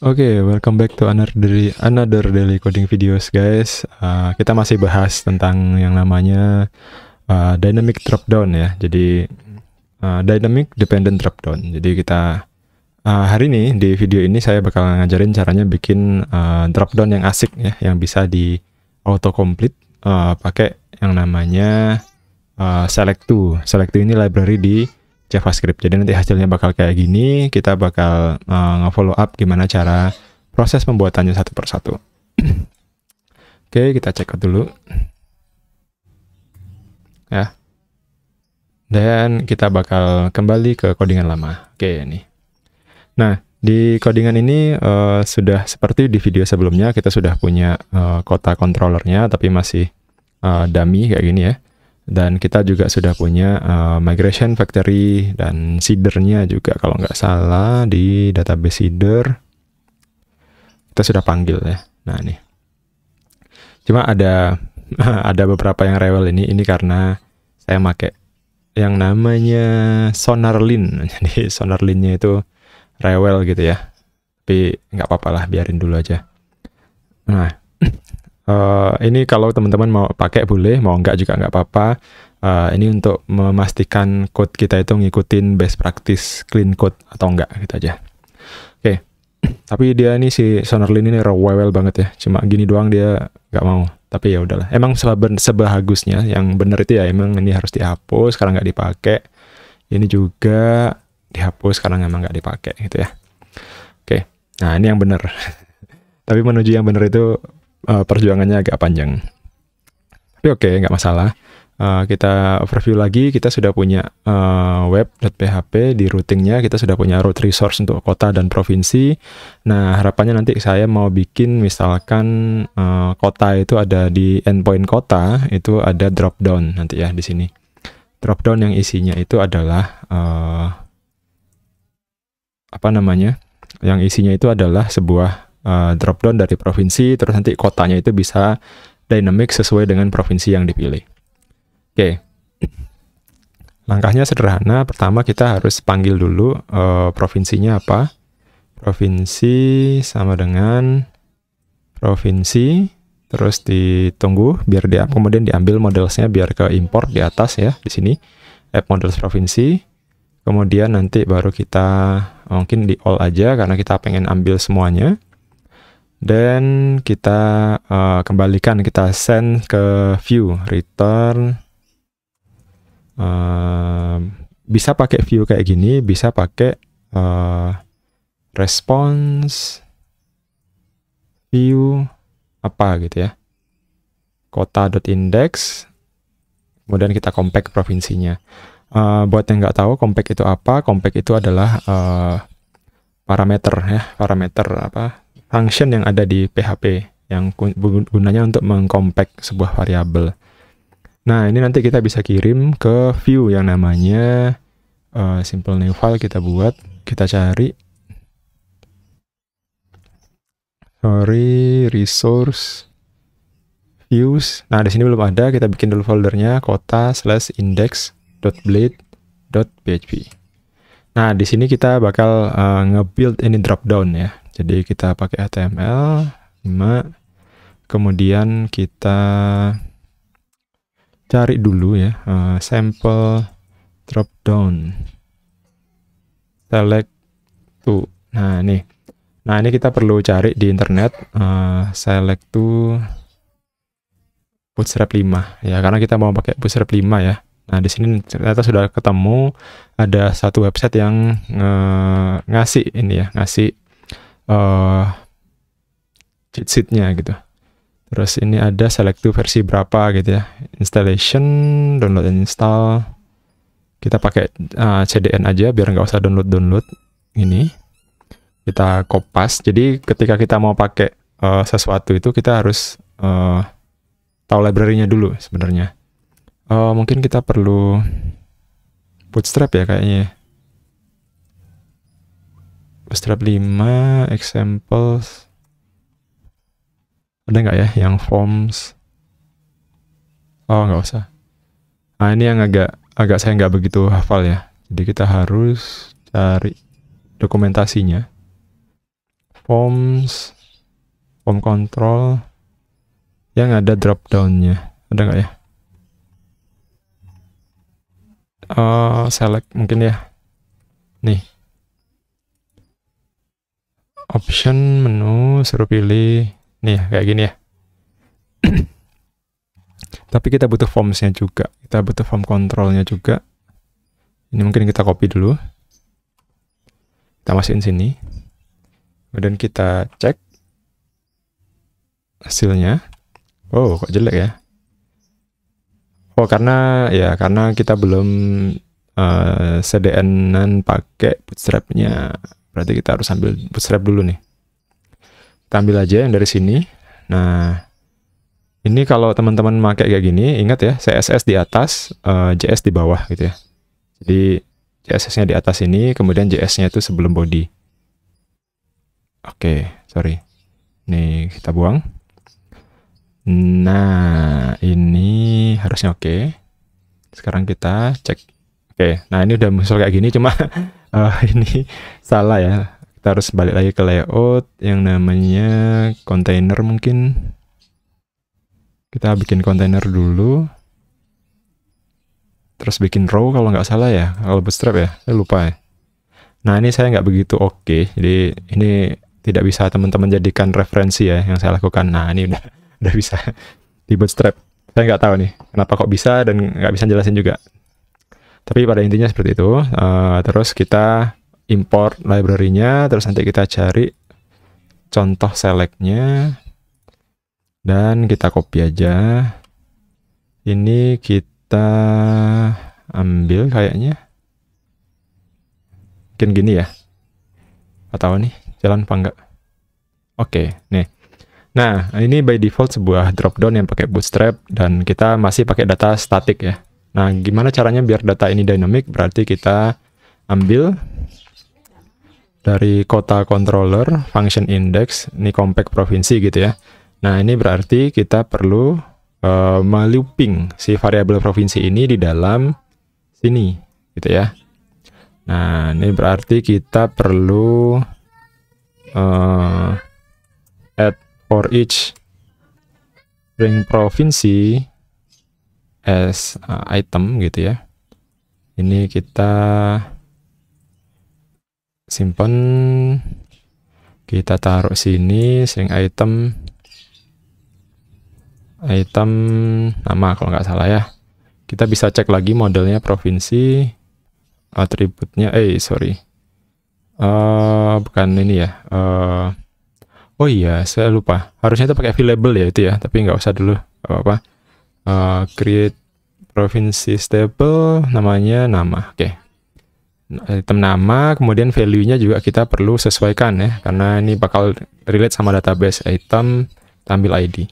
Oke, welcome back to another daily coding videos, guys. Kita masih bahas tentang yang namanya dynamic dropdown ya. Jadi dynamic dependent dropdown. Jadi kita hari ini di video ini saya bakal ngajarin caranya bikin dropdown yang asik ya, yang bisa di autocomplete pakai yang namanya select2. Select2 ini library di JavaScript. Jadi nanti hasilnya bakal kayak gini. Kita bakal nge-follow up gimana cara proses pembuatannya satu persatu. Oke, kita check out dulu. Ya. Dan kita bakal kembali ke codingan lama. Oke, ini. Nah, di codingan ini sudah seperti di video sebelumnya, kita sudah punya kota controllernya, tapi masih dummy kayak gini ya. Dan kita juga sudah punya migration factory dan seedernya juga kalau nggak salah di database seeder kita sudah panggil ya. Nah nih, cuma ada ada beberapa yang rewel ini karena saya pakai yang namanya SonarLin. Jadi SonarLinnya itu rewel gitu ya, tapi nggak apa-apa lah, biarin dulu aja. Nah, ini kalau teman-teman mau pakai boleh, mau enggak juga nggak apa-apa. Ini untuk memastikan code kita itu ngikutin best practice clean code atau enggak gitu aja. Oke, tapi dia ini si SonarLin ini rewel banget ya. Cuma gini doang dia nggak mau. Tapi ya udahlah. Emang sebagusnya yang bener itu ya emang ini harus dihapus karena nggak dipakai. Ini juga dihapus karena emang nggak dipakai gitu ya. Oke, nah ini yang bener. Tapi menuju yang bener itu perjuangannya agak panjang. Tapi oke, nggak masalah. Kita overview lagi, kita sudah punya web.php di routingnya, kita sudah punya root resource untuk kota dan provinsi. Nah, harapannya nanti saya mau bikin misalkan kota itu ada di endpoint kota, itu ada dropdown nanti ya di sini. Dropdown yang isinya itu adalah apa namanya? Yang isinya itu adalah sebuah dropdown dari provinsi, terus nanti kotanya itu bisa dynamic sesuai dengan provinsi yang dipilih. Oke, langkahnya sederhana. Pertama kita harus panggil dulu provinsinya apa. Provinsi sama dengan provinsi, terus ditunggu biar kemudian diambil modelsnya biar ke import di atas ya, di sini app models provinsi. Kemudian nanti baru kita mungkin di all aja karena kita pengen ambil semuanya. Dan kita kembalikan, kita send ke view return. Bisa pakai view kayak gini, bisa pakai response view apa gitu ya, kota.index, kemudian kita compact provinsinya. Buat yang nggak tahu compact itu apa, compact itu adalah parameter ya, parameter apa, function yang ada di PHP yang gunanya untuk mengcompact sebuah variabel. Nah, ini nanti kita bisa kirim ke view yang namanya simple new file. Kita buat, kita cari resource views. Nah, di sini belum ada, kita bikin dulu foldernya kota/index.blade.php. Nah, di sini kita bakal nge-build ini dropdown ya. Jadi kita pakai HTML 5, kemudian kita cari dulu ya sample dropdown select to. Nah ini kita perlu cari di internet select to bootstrap 5 ya, karena kita mau pakai bootstrap 5 ya. Nah, di sini ternyata sudah ketemu ada satu website yang ngasih ini ya, ngasih cheat sheet-nya gitu. Terus ini ada select2 versi berapa gitu ya. Installation, download and install. Kita pakai CDN aja biar nggak usah download ini. Kita kopas. Jadi ketika kita mau pakai sesuatu itu kita harus tahu library-nya dulu sebenarnya. Mungkin kita perlu bootstrap ya kayaknya. Bootstrap 5 examples. Ada nggak ya yang forms? Oh, nggak usah. Nah, ini yang agak saya nggak begitu hafal ya. Jadi kita harus cari dokumentasinya. forms, form control yang ada drop down-nya. Ada nggak ya? Select mungkin ya. Nih. Option menu, suruh pilih. Nih, kayak gini ya. Tapi kita butuh forms-nya juga. Kita butuh form control-nya juga. Ini mungkin kita copy dulu. Kita masukin sini. Kemudian kita cek hasilnya. Oh, kok jelek ya? Oh, karena kita belum CDN-an pakai bootstrap-nya. Berarti kita harus ambil bootstrap dulu nih. Kita ambil aja yang dari sini. Nah, ini kalau teman-teman pakai kayak gini, ingat ya, CSS di atas, JS di bawah gitu ya. Jadi CSS-nya di atas ini, kemudian JS-nya itu sebelum body. Oke, sorry. Nih, kita buang. Nah, ini harusnya oke. Sekarang kita cek. Oke, nah ini udah muncul kayak gini, cuma ini salah ya. Kita harus balik lagi ke layout yang namanya container mungkin. Kita bikin container dulu. Terus bikin row kalau nggak salah ya. Kalau bootstrap ya, saya lupa ya. Nah, ini saya nggak begitu oke. Jadi ini tidak bisa teman-teman jadikan referensi ya yang saya lakukan. Nah, ini udah bisa di bootstrap. Saya nggak tahu nih kenapa kok bisa dan nggak bisa jelasin juga. Tapi pada intinya seperti itu. Terus kita import library-nya, terus nanti kita cari contoh select-nya dan kita copy aja. Ini kita ambil kayaknya. Mungkin gini ya. Atau nih, jalan apa enggak? Oke, nih. Nah, ini by default sebuah dropdown yang pakai bootstrap dan kita masih pakai data static ya. Nah, gimana caranya biar data ini dynamic? Berarti kita ambil dari kota controller, function index, ini compact provinsi gitu ya. Nah, ini berarti kita perlu melooping si variabel provinsi ini di dalam sini gitu ya. Nah, ini berarti kita perlu add for each ring provinsi as item gitu ya. Ini kita simpan, kita taruh sini string item nama kalau nggak salah ya. Kita bisa cek lagi modelnya provinsi, atributnya bukan ini ya. Oh iya, saya lupa. Harusnya itu pakai available ya itu ya, tapi nggak usah dulu. Apa? Create provinsi stable, namanya nama. Oke. Item nama, kemudian value-nya juga kita perlu sesuaikan ya, karena ini bakal relate sama database item, tampil ID.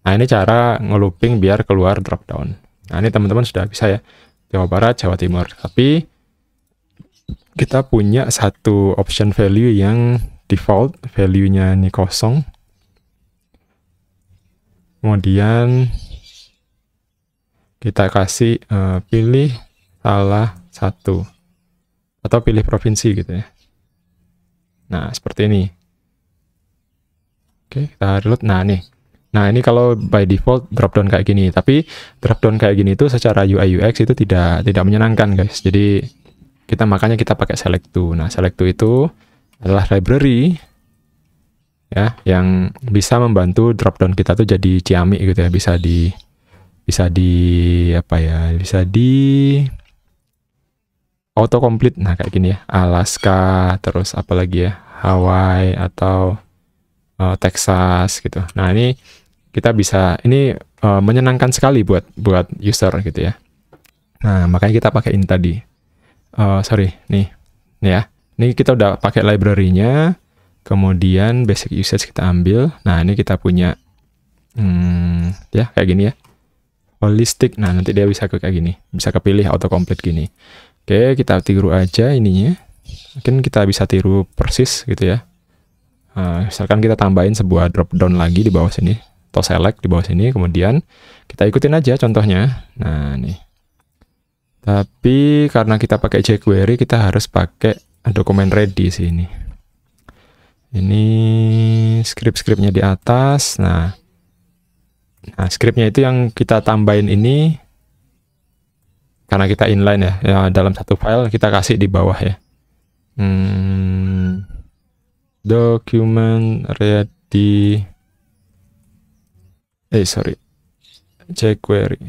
Nah, ini cara ngelooping biar keluar dropdown. Nah, ini teman-teman sudah bisa ya. Jawa Barat, Jawa Timur. Tapi kita punya satu option value yang default, value-nya ini kosong. Kemudian kita kasih pilih salah satu. Atau pilih provinsi gitu ya. Nah, seperti ini. Oke, kita reload. Nah, nih. Nah, ini kalau by default dropdown kayak gini. Tapi dropdown kayak gini itu secara UI UX itu tidak menyenangkan, guys. Jadi makanya kita pakai select to. Nah, select to itu adalah library ya yang bisa membantu dropdown kita tuh jadi ciamik gitu ya, bisa di autocomplete. Nah, kayak gini ya, Alaska, terus apalagi ya, Hawaii atau Texas gitu. Nah, ini kita bisa, ini menyenangkan sekali buat user gitu ya. Nah, makanya kita pakai ini tadi. Nih ya. Ini kita udah pakai library-nya, kemudian basic usage kita ambil. Nah, ini kita punya, ya kayak gini ya, holistic. Nah, nanti dia bisa kayak gini, bisa kepilih autocomplete gini. Oke, kita tiru aja ininya. Mungkin kita bisa tiru persis gitu ya. Misalkan kita tambahin sebuah drop down lagi di bawah sini, atau select di bawah sini, kemudian kita ikutin aja contohnya. Nah, nih. Tapi karena kita pakai jQuery, kita harus pakai dokumen ready sih ini. Ini script-scriptnya di atas. Nah, scriptnya itu yang kita tambahin ini, karena kita inline ya, dalam satu file kita kasih di bawah ya. Document ready, jQuery.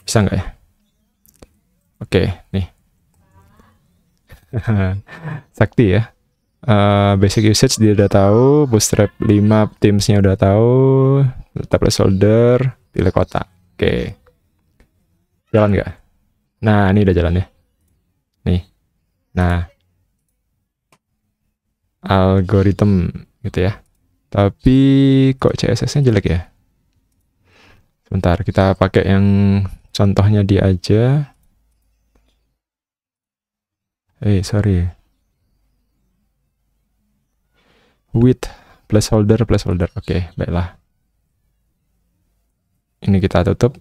Bisa nggak ya? Oke, nih. Sakti ya. Basic usage dia udah tahu, Bootstrap 5 Themes-nya udah tahu, letak placeholder, pilih kota. Oke. Jalan nggak? Nah, ini udah jalan ya. Nih. Nah, algoritma gitu ya. Tapi kok CSS-nya jelek ya? Sebentar, kita pakai yang contohnya dia aja. Sorry. Width placeholder. Oke, baiklah. Ini kita tutup.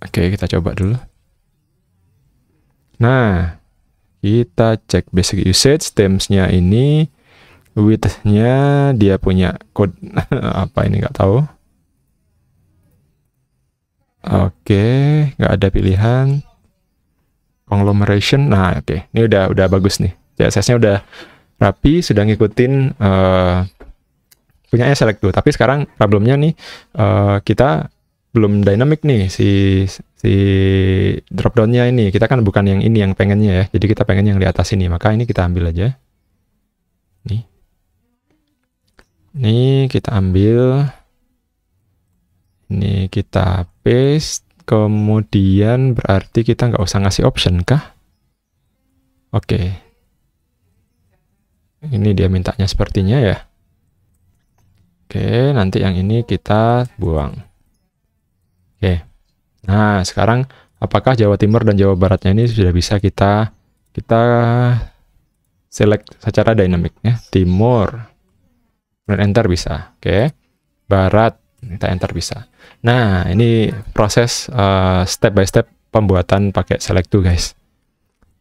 Oke, kita coba dulu. Nah, kita cek basic usage, themes-nya ini, width-nya dia punya code apa ini nggak tahu. Oke, nggak ada pilihan. Conglomeration, nah oke, ini udah bagus nih. CSS-nya udah rapi, sudah ngikutin punyanya select tuh. Tapi sekarang problemnya nih, kita belum dynamic nih si dropdown-nya ini. Kita kan bukan yang ini yang pengennya ya. Jadi kita pengen yang di atas ini. Maka ini kita ambil aja. Nih kita ambil. Ini kita paste. Kemudian berarti kita nggak usah ngasih option kah? Oke. Ini dia mintanya sepertinya ya. Oke, nanti yang ini kita buang. Oke. Nah, sekarang apakah Jawa Timur dan Jawa Baratnya ini sudah bisa kita select secara dynamic ya. Timur. Dan enter bisa. Oke. Barat, kita enter bisa. Nah, ini proses step by step pembuatan pakai select to, guys.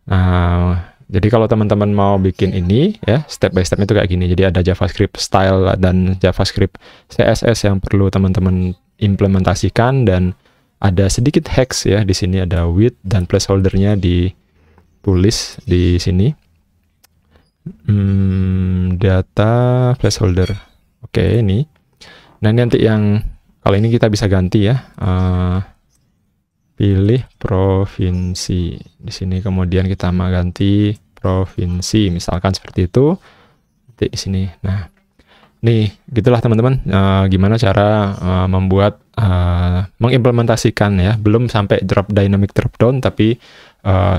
Nah, jadi kalau teman-teman mau bikin ini ya, step by step itu kayak gini. Jadi ada JavaScript style dan JavaScript CSS yang perlu teman-teman implementasikan, dan ada sedikit hacks ya. Di sini ada width dan placeholder-nya ditulis di sini. Data placeholder. Oke, ini. Nah, ini nanti yang kalau ini kita bisa ganti ya. Pilih provinsi di sini, kemudian kita mau ganti provinsi, misalkan seperti itu. Nanti di sini. Nah, nih gitulah teman-teman, gimana cara membuat mengimplementasikan ya, belum sampai dynamic dropdown, tapi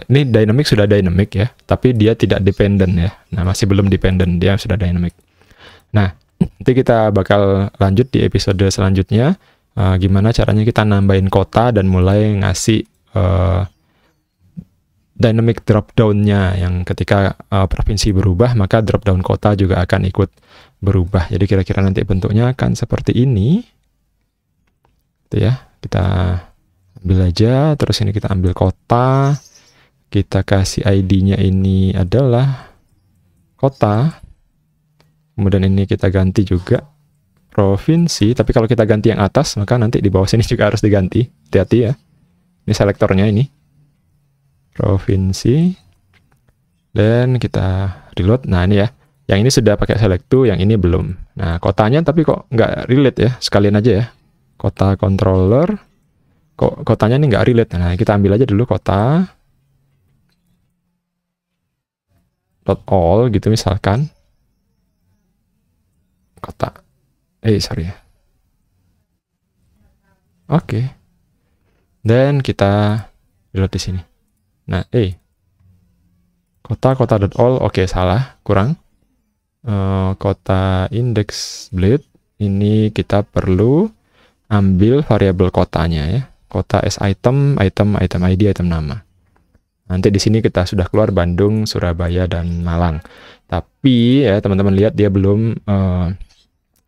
ini dynamic sudah dynamic ya, tapi dia tidak dependent ya. Nah, masih belum dependent, dia sudah dynamic. Nah, nanti kita bakal lanjut di episode selanjutnya. Gimana caranya kita nambahin kota dan mulai ngasih dynamic dropdown-nya, yang ketika provinsi berubah maka dropdown kota juga akan ikut berubah. Jadi kira-kira nanti bentuknya akan seperti ini. Itu ya, kita ambil aja, terus ini kita ambil kota, kita kasih ID-nya ini adalah kota, kemudian ini kita ganti juga provinsi, tapi kalau kita ganti yang atas, maka nanti di bawah sini juga harus diganti. Hati-hati ya. Ini selektornya ini. Provinsi. Dan kita reload. Nah, ini ya. Yang ini sudah pakai select to, yang ini belum. Nah, kotanya tapi kok nggak relate ya. Sekalian aja ya. Kota controller. Kok kotanya ini nggak relate. Nah, kita ambil aja dulu kota. .all gitu misalkan. Kota. Sorry ya. Oke. Dan kita reload di sini. Nah, kota.all, oke, salah, kurang. Kota index blade, ini kita perlu ambil variabel kotanya ya. Kota as item ID, item nama. Nanti di sini kita sudah keluar Bandung, Surabaya, dan Malang. Tapi ya teman-teman lihat dia belum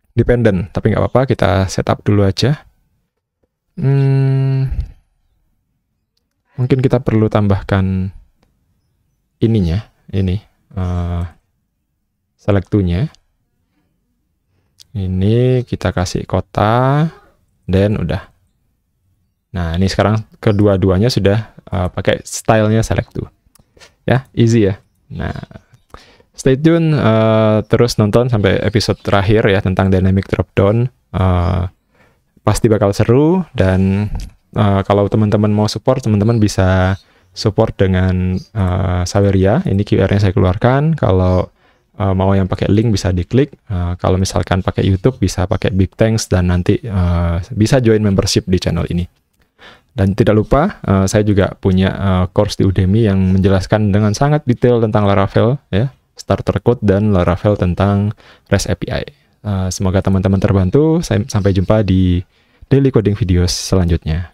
dependent, tapi nggak apa-apa, kita setup dulu aja. Mungkin kita perlu tambahkan ininya, ini select to-nya. Ini kita kasih kota, dan udah. Nah, ini sekarang kedua-duanya sudah pakai stylenya select to. Ya, easy ya. Nah, stay tune terus nonton sampai episode terakhir ya tentang dynamic dropdown. Pasti bakal seru, dan kalau teman-teman mau support, teman-teman bisa support dengan Saweria. Ini QR-nya saya keluarkan. Kalau mau yang pakai link bisa diklik. Kalau misalkan pakai YouTube bisa pakai Big Thanks, dan nanti bisa join membership di channel ini. Dan tidak lupa saya juga punya course di Udemy yang menjelaskan dengan sangat detail tentang Laravel ya, starter code dan Laravel tentang REST API. Semoga teman-teman terbantu. Sampai jumpa di daily coding videos selanjutnya.